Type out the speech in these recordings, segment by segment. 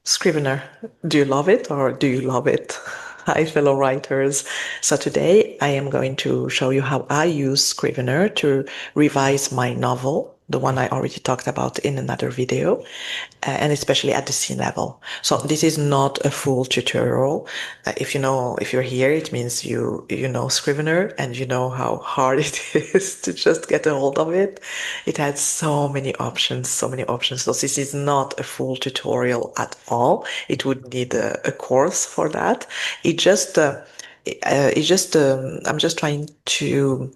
Scrivener, do you love it or do you love it? Hi, fellow writers. So today I am going to show you how I use Scrivener to revise my novel, the one I already talked about in another video, and especially at the scene level. So this is not a full tutorial. If you're here, it means you know Scrivener and you know how hard it is to just get a hold of it. It has so many options, so many options. So this is not a full tutorial at all. It would need a course for that. I'm just trying to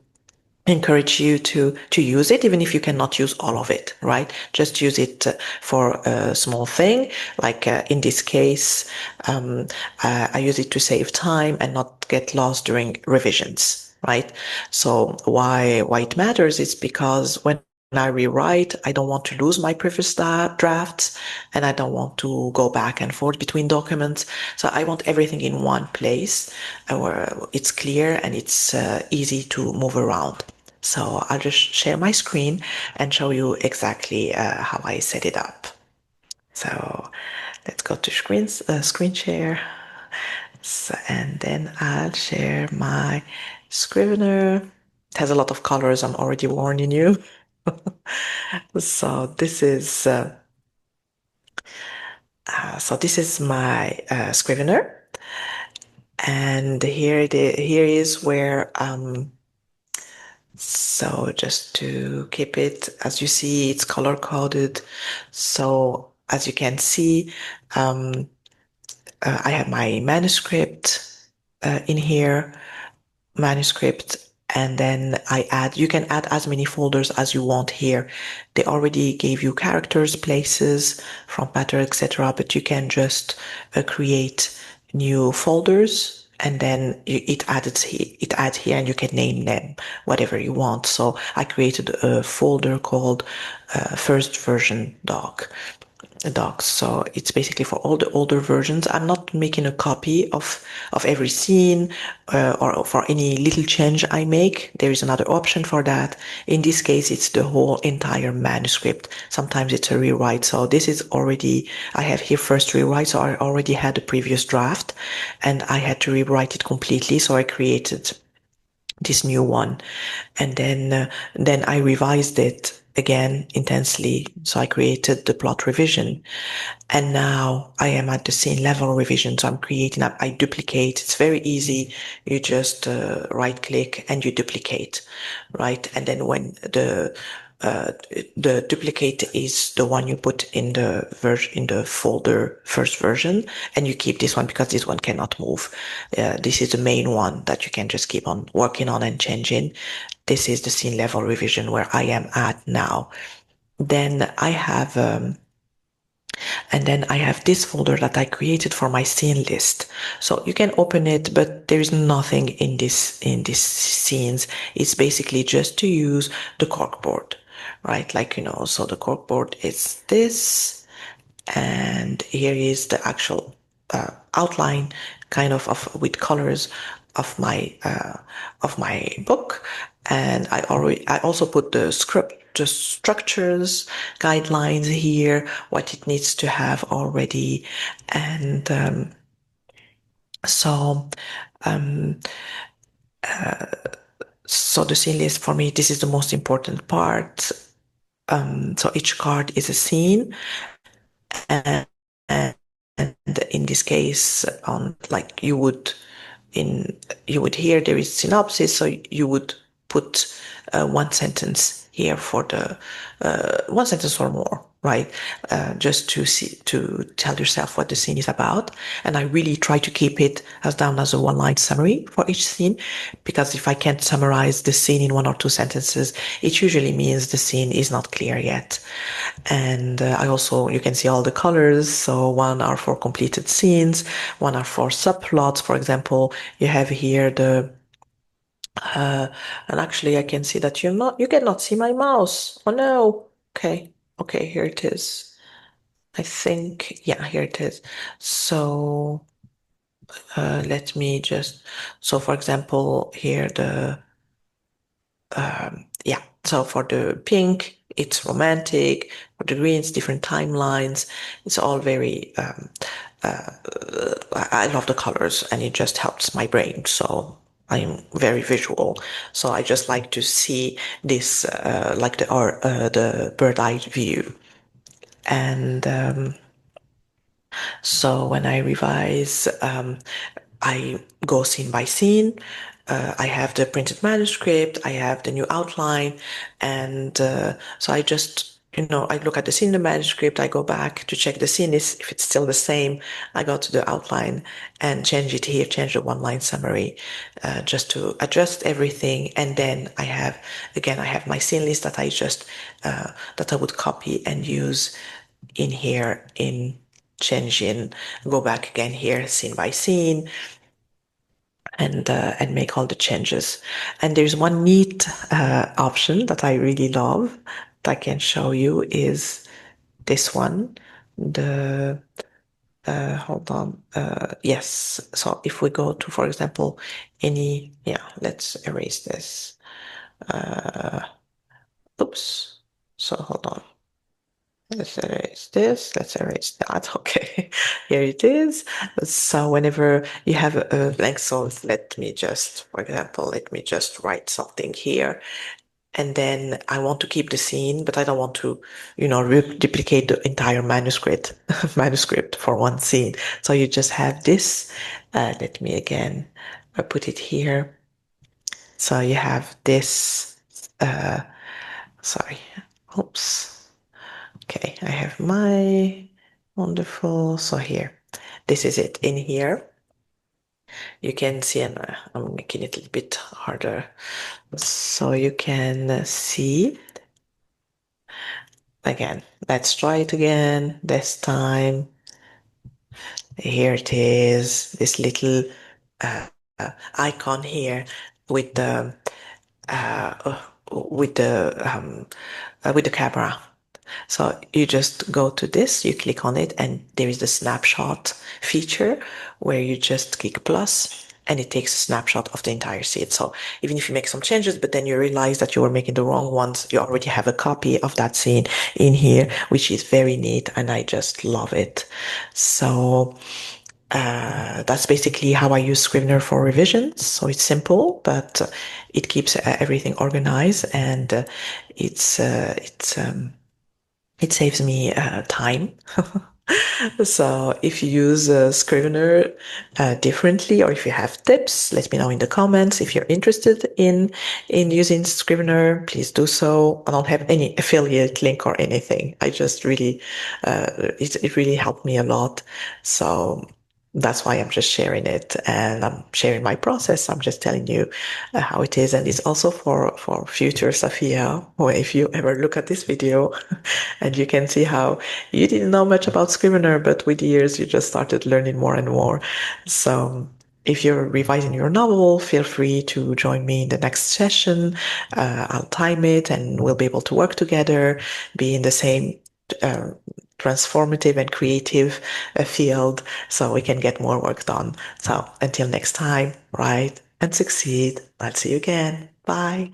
encourage you to use it, even if you cannot use all of it, right? Just use it for a small thing, like in this case, I use it to save time and not get lost during revisions, right? So why it matters is because when I rewrite, I don't want to lose my previous drafts and I don't want to go back and forth between documents. So I want everything in one place where it's clear and it's easy to move around. So I'll just share my screen and show you exactly how I set it up. So let's go to screen share. So, and then I'll share my Scrivener. It has a lot of colors. I'm already warning you. So this is my Scrivener, and here is where so just to keep it, as you see, it's color coded. So as you can see, I have my manuscript in here, manuscript, and then you can add as many folders as you want here. They already gave you characters, places, front matter, etc., but you can just create new folders and then it adds here and you can name them whatever you want. So I created a folder called first version docs. So it's basically for all the older versions. I'm not making a copy of every scene or for any little change I make. There is another option for that. In this case, it's the whole entire manuscript. Sometimes it's a rewrite. So this is already, I have here first rewrite. So I already had a previous draft and I had to rewrite it completely. So I created this new one. And then I revised it again intensely. So I created the plot revision. And now I am at the scene level revision. So I'm creating, I duplicate. It's very easy. You just right click and you duplicate, right? And then when the duplicate is the one you put in the in the folder first version, and you keep this one because this one cannot move. This is the main one that you can just keep on working on and changing. This is the scene level revision where I am at now. Then I have this folder that I created for my scene list. So you can open it, but there is nothing in this scenes. It's basically just to use the corkboard, right? Like, so the corkboard is this, and here is the actual outline kind of with colors of my book. And I also put the structures, guidelines here, what it needs to have already. And so um, so the scene list for me, this is the most important part. So each card is a scene, and, and in this case, on like you would hear there is synopsis, so you would put one sentence here for the one sentence or more, right? Just to tell yourself what the scene is about. And I really try to keep it as down as a one-line summary for each scene, because if I can't summarize the scene in one or two sentences, it usually means the scene is not clear yet. And you can see all the colors. So one are for completed scenes, one are for subplots. For example, you have here and actually I can see that you cannot see my mouse. Oh no. Okay, here it is. I think, yeah, here it is. So, let me so for example, here yeah. So for the pink, it's romantic. For the greens, different timelines. It's all very, I love the colors and it just helps my brain. So I'm very visual. So I just like to see this, like the bird eye view. And so when I revise, I go scene by scene. I have the printed manuscript, I have the new outline, and so I just, I look at the scene in the manuscript, I go back to check the scene is if it's still the same. I go to the outline and change it here, change the one-line summary, just to adjust everything. And then I have my scene list that that I would copy and use in here in changing, go back again here scene by scene and make all the changes. And there's one neat option that I really love that I can show you is this one. The hold on. Yes. So if we go to, for example, let's erase this. Oops. So hold on. Let's erase this. Let's erase that. Okay, here it is. So whenever you have a blank source, for example, let me just write something here. And then I want to keep the scene, but I don't want to, duplicate the entire manuscript for one scene. So you just have this. Let me again put it here. So you have this. Sorry. Oops. Okay, I have my wonderful. So here, this is it in here. You can see, and I'm making it a little bit harder. So you can see, again, let's try it again this time. Here it is, this little uh, icon here with the uh, with the with the camera. So you just go to this, you click on it, and there is the snapshot feature where you just click plus and it takes a snapshot of the entire scene. So even if you make some changes, but then you realize that you were making the wrong ones, you already have a copy of that scene in here, which is very neat and I just love it. So that's basically how I use Scrivener for revisions. So it's simple, but it keeps everything organized and it saves me time. So if you use Scrivener differently, or if you have tips, let me know in the comments. If you're interested in using Scrivener, please do so. I don't have any affiliate link or anything. I just really it really helped me a lot. So that's why I'm just sharing it and I'm sharing my process. I'm just telling you how it is. And it's also for future Safia, or if you ever look at this video and you can see how you didn't know much about Scrivener, but with years you just started learning more and more. So if you're revising your novel, feel free to join me in the next session. I'll time it and we'll be able to work together, be in the same uh, transformative and creative field so we can get more work done. So until next time, write and succeed. I'll see you again. Bye.